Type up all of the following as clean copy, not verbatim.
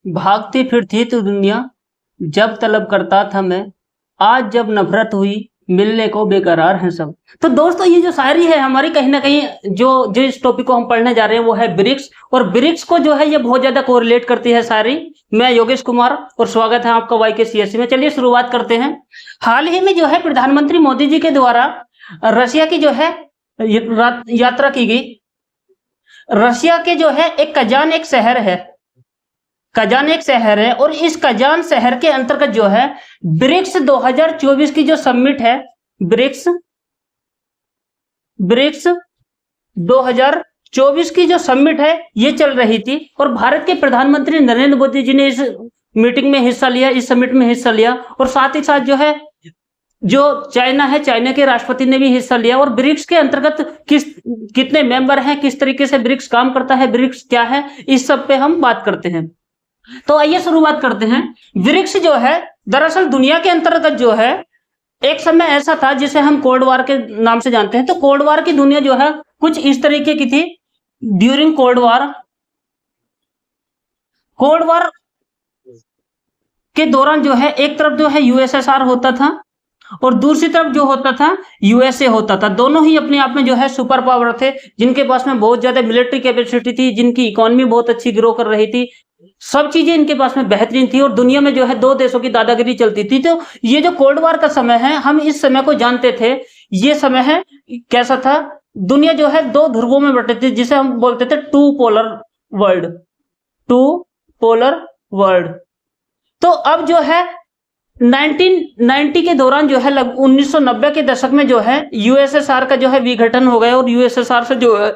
भागती फिरती तो दुनिया जब तलब करता था मैं, आज जब नफरत हुई मिलने को बेकरार हैं सब। तो दोस्तों ये जो शायरी है हमारी, कहीं ना कहीं जो जो इस टॉपिक को हम पढ़ने जा रहे हैं वो है ब्रिक्स, और ब्रिक्स को जो है ये बहुत ज्यादा कोरिलेट करती है शायरी। मैं योगेश कुमार और स्वागत है आपका वाई के सीएससी में। चलिए शुरुआत करते हैं। हाल ही में जो है प्रधानमंत्री मोदी जी के द्वारा रशिया की जो है यात्रा की गई। रशिया के जो है एक कजान एक शहर है, कजान एक शहर है, और इस कजान शहर के अंतर्गत जो है ब्रिक्स 2024 की जो समिट है, ब्रिक्स 2024 की जो समिट है ये चल रही थी, और भारत के प्रधानमंत्री नरेंद्र मोदी जी ने इस मीटिंग में हिस्सा लिया, इस समिट में हिस्सा लिया, और साथ ही साथ जो है जो चाइना है, चाइना के राष्ट्रपति ने भी हिस्सा लिया। और ब्रिक्स के अंतर्गत कितने मेंबर हैं, किस तरीके से ब्रिक्स काम करता है, ब्रिक्स क्या है, इस सब पे हम बात करते हैं। तो आइए शुरुआत करते हैं। ब्रिक्स जो है दरअसल दुनिया के अंतर्गत जो है एक समय ऐसा था जिसे हम कोल्ड वॉर के नाम से जानते हैं। तो कोल्ड वॉर की दुनिया जो है कुछ इस तरीके की थी। ड्यूरिंग कोल्ड वॉर के दौरान जो है एक तरफ जो है यूएसएसआर होता था और दूसरी तरफ जो होता था यूएसए होता था। दोनों ही अपने आप में जो है सुपर पावर थे, जिनके पास में बहुत ज्यादा मिलिट्री कैपेसिटी थी, जिनकी इकोनॉमी बहुत अच्छी ग्रो कर रही थी, सब चीजें इनके पास में बेहतरीन थी, और दुनिया में जो है दो देशों की दादागिरी चलती थी। तो ये जो कोल्ड वॉर का समय है, हम इस समय को जानते थे। ये समय है कैसा था, दुनिया जो है दो ध्रुवों में बटी थी, जिसे हम बोलते थे टू पोलर वर्ल्ड। तो अब जो है 1990 के दौरान जो है 1990 के दशक में जो है यूएसएसआर का जो है विघटन हो गया, और यूएसएसआर से जो है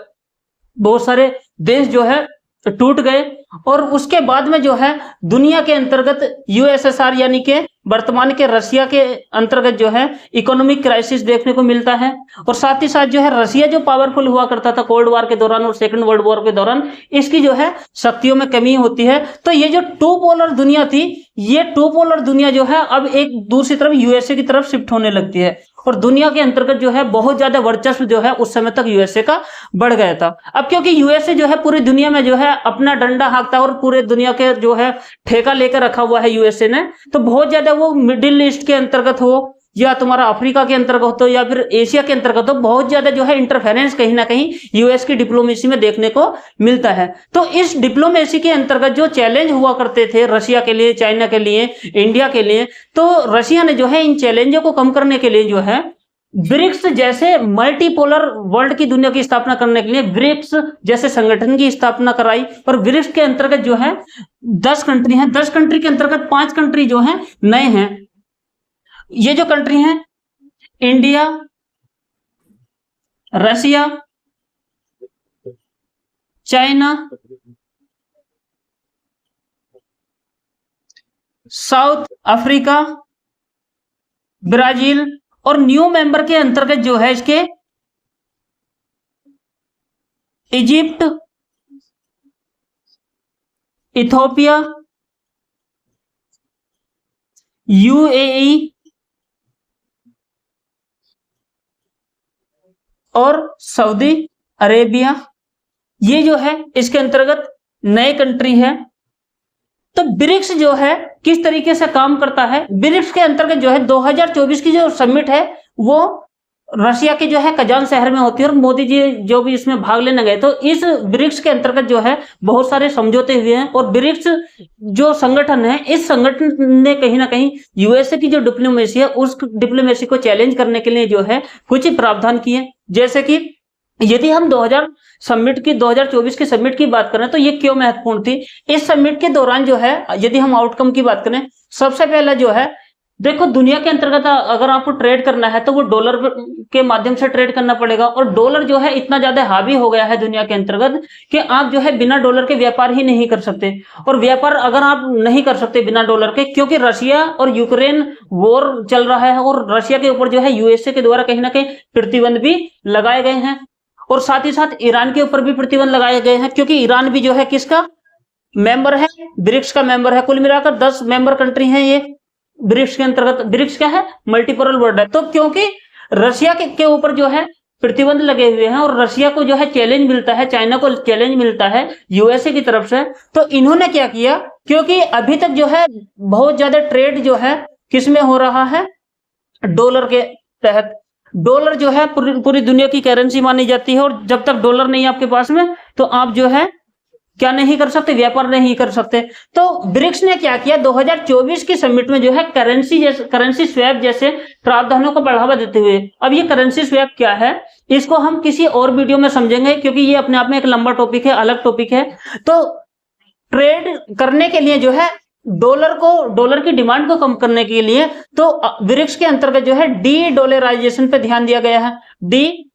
बहुत सारे देश जो है टूट गए, और उसके बाद में जो है दुनिया के अंतर्गत यूएसएसआर यानी कि वर्तमान के रशिया के अंतर्गत जो है इकोनॉमिक क्राइसिस देखने को मिलता है। और साथ ही साथ जो है रशिया जो पावरफुल हुआ करता था कोल्ड वॉर के दौरान और सेकंड वर्ल्ड वॉर के दौरान, इसकी जो है शक्तियों में कमी होती है। तो ये जो टू पोलर दुनिया थी, ये टू पोलर दुनिया जो है अब एक दूसरी तरफ यूएसए की तरफ शिफ्ट होने लगती है, और दुनिया के अंतर्गत जो है बहुत ज्यादा वर्चस्व जो है उस समय तक यूएसए का बढ़ गया था। अब क्योंकि यूएसए जो है पूरी दुनिया में जो है अपना डंडा हाँकता है और पूरे दुनिया के जो है ठेका लेकर रखा हुआ है यूएसए ने, तो बहुत ज्यादा वो मिडिल ईस्ट के अंतर्गत हो या तुम्हारा अफ्रीका के अंतर्गत हो या फिर एशिया के अंतर्गत हो, बहुत ज्यादा जो है इंटरफेरेंस कहीं ना कहीं यूएस की डिप्लोमेसी में देखने को मिलता है। तो इस डिप्लोमेसी के अंतर्गत जो चैलेंज हुआ करते थे रशिया के लिए, चाइना के लिए, इंडिया के लिए, तो रशिया ने जो है इन चैलेंजों को कम करने के लिए जो है ब्रिक्स जैसे मल्टीपोलर वर्ल्ड की दुनिया की स्थापना करने के लिए ब्रिक्स जैसे संगठन की स्थापना कराई। और ब्रिक्स के अंतर्गत जो है 10 कंट्री हैं, 10 कंट्री के अंतर्गत 5 कंट्री जो हैं नए हैं। ये जो कंट्री हैं India, Russia, China, south Africa, Brazil, और न्यू मेंबर के अंतर्गत जो है इसके इजिप्ट, इथोपिया, यूएई और सऊदी अरेबिया, ये जो है इसके अंतर्गत नए कंट्री है। तो ब्रिक्स जो है किस तरीके से काम करता है, ब्रिक्स के अंतर्गत जो है 2024 की जो समिट है वो रशिया के जो है कजान शहर में होती है, और मोदी जी जो भी इसमें भाग लेने गए। तो इस ब्रिक्स के अंतर्गत जो है बहुत सारे समझौते हुए हैं, और ब्रिक्स जो संगठन है, इस संगठन ने कहीं ना कहीं यूएसए की जो डिप्लोमेसी है उस डिप्लोमेसी को चैलेंज करने के लिए जो है कुछ प्रावधान किए। जैसे कि यदि हम 2024 की समिट की बात करें तो ये क्यों महत्वपूर्ण थी। इस समिट के दौरान जो है यदि हम आउटकम की बात करें, सबसे पहले जो है देखो दुनिया के अंतर्गत अगर आपको ट्रेड करना है तो वो डॉलर के माध्यम से ट्रेड करना पड़ेगा, और डॉलर जो है इतना ज्यादा हावी हो गया है दुनिया के अंतर्गत कि आप जो है बिना डॉलर के व्यापार ही नहीं कर सकते। और व्यापार अगर आप नहीं कर सकते बिना डॉलर के, क्योंकि रशिया और यूक्रेन वॉर चल रहा है, और रशिया के ऊपर जो है यूएसए के द्वारा कहीं ना कहीं प्रतिबंध भी लगाए गए हैं, और साथ ही साथ ईरान के ऊपर भी प्रतिबंध लगाए गए हैं, क्योंकि ईरान भी जो है किसका मेंबर है, ब्रिक्स का मेंबर है। कुल मिलाकर 10 मेंबर कंट्री हैं ये ब्रिक्स के अंतर्गत। ब्रिक्स क्या है, मल्टीपोलर वर्ल्ड है। तो क्योंकि रशिया के ऊपर जो है प्रतिबंध लगे हुए हैं और रशिया को जो है चैलेंज मिलता है, चाइना को चैलेंज मिलता है यूएसए की तरफ से, तो इन्होंने क्या किया, क्योंकि अभी तक जो है बहुत ज्यादा ट्रेड जो है किसमें हो रहा है, डॉलर के तहत। डॉलर जो है पूरी दुनिया की करेंसी मानी जाती है, और जब तक डॉलर नहीं है आपके पास में तो आप जो है क्या नहीं कर सकते, व्यापार नहीं कर सकते। तो ब्रिक्स ने क्या किया, 2024 की समिट में जो है करेंसी स्वैप जैसे प्रावधानों को बढ़ावा देते हुए, अब ये करेंसी स्वैप क्या है इसको हम किसी और वीडियो में समझेंगे, क्योंकि ये अपने आप में एक लंबा टॉपिक है, अलग टॉपिक है। तो ट्रेड करने के लिए जो है डॉलर की डिमांड को कम करने के लिए तो ब्रिक्स के अंतर्गत जो है डी डॉलराइजेशन पे ध्यान दिया गया है। डी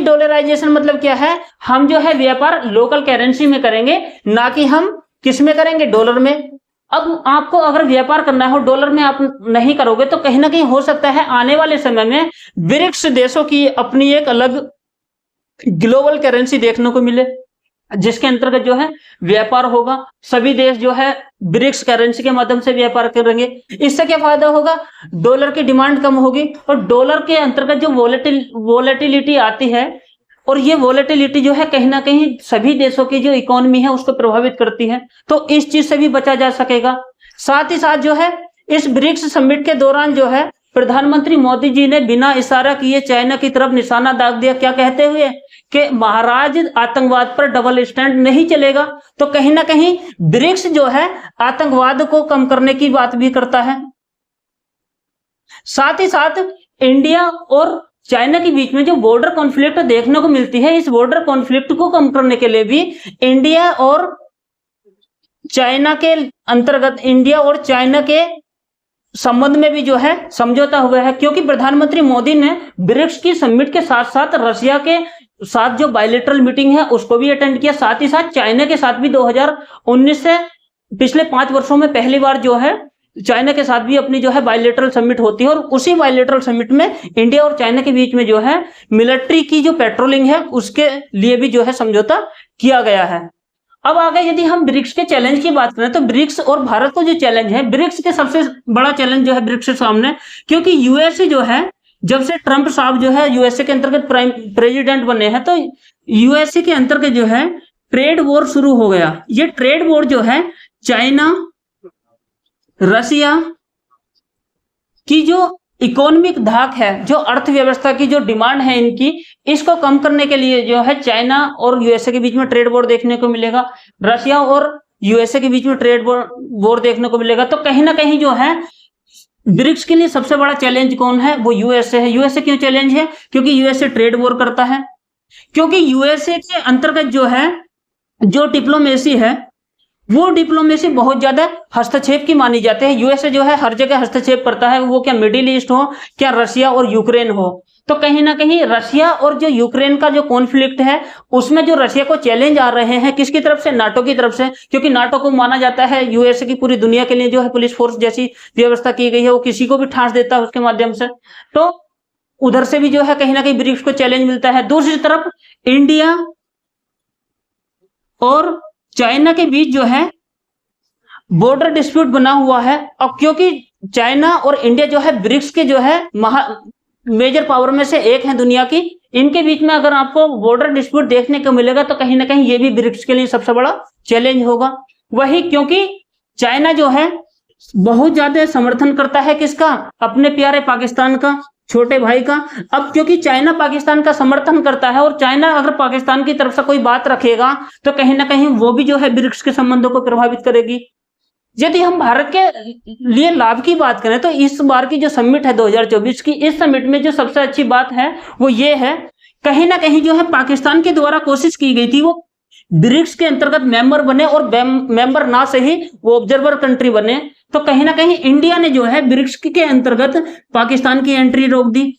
डॉलराइजेशन मतलब क्या है, हम जो है व्यापार लोकल करेंसी में करेंगे, ना कि हम किस में करेंगे, डॉलर में। अब आपको अगर व्यापार करना हो डॉलर में आप नहीं करोगे तो कहीं ना कहीं हो सकता है आने वाले समय में ब्रिक्स देशों की अपनी एक अलग ग्लोबल करेंसी देखने को मिले, जिसके अंतर्गत जो है व्यापार होगा। सभी देश जो है ब्रिक्स करेंसी के माध्यम से व्यापार करेंगे। इससे क्या फायदा होगा, डॉलर की डिमांड कम होगी, और डॉलर के अंतर्गत जो वोलेटिलिटी आती है, और ये वोलेटिलिटी जो है कहीं ना कहीं सभी देशों की जो इकोनॉमी है उसको प्रभावित करती है, तो इस चीज से भी बचा जा सकेगा। साथ ही साथ जो है इस ब्रिक्स समिट के दौरान जो है प्रधानमंत्री मोदी जी ने बिना इशारा किए चाइना की तरफ निशाना दाग दिया, क्या कहते हुए कि महाराज आतंकवाद पर डबल स्टैंड नहीं चलेगा। तो कहीं ना कहीं ब्रिक्स जो है आतंकवाद को कम करने की बात भी करता है। साथ ही साथ इंडिया और चाइना के बीच में जो बॉर्डर कॉन्फ्लिक्ट देखने को मिलती है, इस बॉर्डर कॉन्फ्लिक्ट को कम करने के लिए भी इंडिया और चाइना के अंतर्गत, इंडिया और चाइना के संबंध में भी जो है समझौता हुआ है, क्योंकि प्रधानमंत्री मोदी ने ब्रिक्स की समिट के साथ साथ रशिया के साथ जो बायलैटरल मीटिंग है उसको भी अटेंड किया। साथ ही साथ चाइना के साथ भी 2019 से पिछले 5 वर्षों में पहली बार जो है चाइना के साथ भी अपनी जो है बायलैटरल समिट होती है, और उसी बायलैटरल समिट में इंडिया और चाइना के बीच में जो है मिलिट्री की जो पेट्रोलिंग है उसके लिए भी जो है समझौता किया गया है। अब आगे यदि हम ब्रिक्स के चैलेंज की बात करें तो ब्रिक्स और भारत को जो चैलेंज है, ब्रिक्स के सबसे बड़ा चैलेंज जो है ब्रिक्स के सामने, क्योंकि यूएसए जो है जब से ट्रंप साहब जो है यूएसए के अंतर्गत प्रेसिडेंट बने हैं, तो यूएसए के अंतर्गत जो है ट्रेड वॉर शुरू हो गया। ये ट्रेड वॉर जो है चाइना रशिया की जो इकोनॉमिक धाक है, जो अर्थव्यवस्था की जो डिमांड है इनकी, इसको कम करने के लिए जो है चाइना और यूएसए के बीच में ट्रेड वॉर देखने को मिलेगा, रशिया और यूएसए के बीच में ट्रेड वॉर देखने को मिलेगा। तो कहीं ना कहीं जो है ब्रिक्स के लिए सबसे बड़ा चैलेंज कौन है, वो यूएसए है। यूएसए क्यों चैलेंज है, क्योंकि यूएसए ट्रेड वॉर करता है, क्योंकि यूएसए के अंतर्गत जो है जो डिप्लोमेसी है वो डिप्लोमेसी बहुत ज्यादा हस्तक्षेप की मानी जाती है। यूएसए जो है हर जगह हस्तक्षेप करता है, वो क्या मिडिल ईस्ट हो, क्या रशिया और यूक्रेन हो। तो कहीं ना कहीं रशिया और जो यूक्रेन का जो कॉन्फ्लिक्ट है उसमें जो रशिया को चैलेंज आ रहे हैं, किसकी तरफ से, नाटो की तरफ से, क्योंकि नाटो को माना जाता है यूएसए की पूरी दुनिया के लिए जो है पुलिस फोर्स जैसी व्यवस्था की गई है, वो किसी को भी ठांस देता है उसके माध्यम से। तो उधर से भी जो है कहीं ना कहीं ब्रिक्स को चैलेंज मिलता है। दूसरी तरफ इंडिया और चाइना के बीच जो है बॉर्डर डिस्प्यूट बना हुआ है, और क्योंकि चाइना और इंडिया जो है ब्रिक्स के जो है मेजर पावर में से एक है दुनिया की, इनके बीच में अगर आपको बॉर्डर डिस्प्यूट देखने को मिलेगा तो कहीं ना कहीं ये भी ब्रिक्स के लिए सबसे बड़ा चैलेंज होगा। वही क्योंकि चाइना जो है बहुत ज्यादा समर्थन करता है किसका, अपने प्यारे पाकिस्तान का, छोटे भाई का। अब क्योंकि चाइना पाकिस्तान का समर्थन करता है, और चाइना अगर पाकिस्तान की तरफ से कोई बात रखेगा तो कहीं ना कहीं वो भी जो है ब्रिक्स के संबंधों को प्रभावित करेगी। यदि हम भारत के लिए लाभ की बात करें तो इस बार की जो समिट है 2024 की, इस समिट में जो सबसे अच्छी बात है वो ये है, कहीं ना कहीं जो है पाकिस्तान के द्वारा कोशिश की गई थी वो ब्रिक्स के अंतर्गत मेंबर बने, और मेंबर ना से ही वो ऑब्जर्वर कंट्री बने। तो कहीं ना कहीं इंडिया ने जो है ब्रिक्स के अंतर्गत पाकिस्तान की एंट्री रोक दी,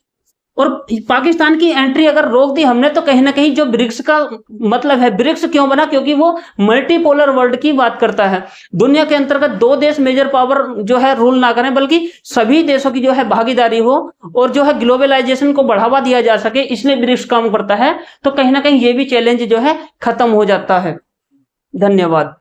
और पाकिस्तान की एंट्री अगर रोक दी हमने तो कहीं ना कहीं जो ब्रिक्स का मतलब है, ब्रिक्स क्यों बना, क्योंकि वो मल्टीपोलर वर्ल्ड की बात करता है। दुनिया के अंतर्गत 2 देश मेजर पावर जो है रूल ना करें, बल्कि सभी देशों की जो है भागीदारी हो, और जो है ग्लोबलाइजेशन को बढ़ावा दिया जा सके, इसलिए ब्रिक्स काम करता है। तो कहीं ना कहीं ये भी चैलेंज जो है खत्म हो जाता है। धन्यवाद।